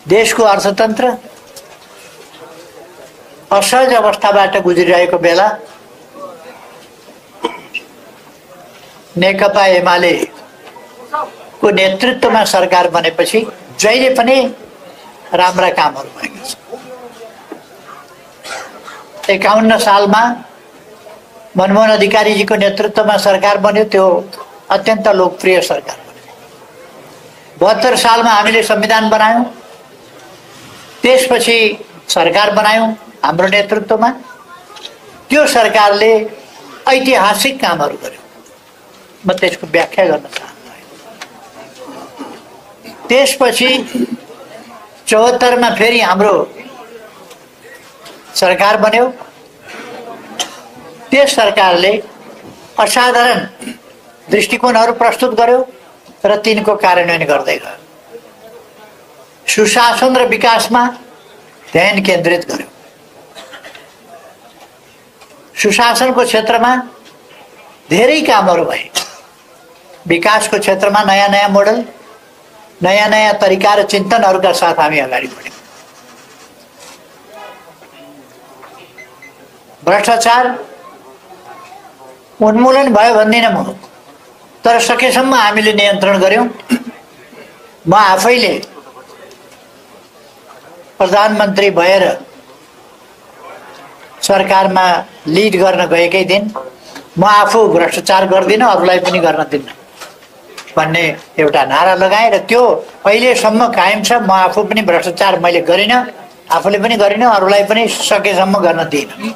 देशको अर्थतन्त्र असहज अवस्थाबाट गुज्रिरहेको बेला नेकपा एमालेको नेतृत्वमा सरकार बनेपछि जहिले पनि राम्रा कामहरू भएका छन्। 51 सालमा मनमोहन अधिकारीजीको नेतृत्वमा सरकार बन्यो, त्यो अत्यन्त लोकप्रिय सरकार बन्यो। 72 सालमा हामीले संविधान बनायौं, त्यसपछि सरकार बनायौं हाम्रो नेतृत्वमा। त्यो सरकारले ऐतिहासिक कामहरू गर्यो, म त्यसको व्याख्या गर्न चाहन्छु। त्यसपछि 74 मा फेरि हाम्रो सरकार बन्यो। त्यस सरकारले असाधारण दृष्टिकोणहरू प्रस्तुत गर्यो र तिनको कार्यान्वयन गर्दै गयो। सुशासन र विकासमा ध्यान केन्द्रित गर्यो। सुशासनको क्षेत्रमा धेरै कामहरू भए। विकासको क्षेत्रमा नयाँ नयाँ मोडल, नयाँ नयाँ तरिका र चिन्तनहरूका साथ हामी अगाडि बढ्यौँ। भ्रष्टाचार उन्मूलन भयो भन्दिनँ म, तर सकेसम्म हामीले नियन्त्रण गर्यौं। म आफैले प्रधानमन्त्री भएर सरकारमा लिड गर्न गएकै दिन म आफू भ्रष्टाचार गर्दिनँ, अरूलाई पनि गर्न दिन्न भन्ने एउटा नारा लगाएँ र त्यो अहिलेसम्म कायम छ। म आफू पनि भ्रष्टाचार मैले गरिनँ, आफूले पनि गरिनँ, अरूलाई पनि सकेसम्म गर्न दिइनँ।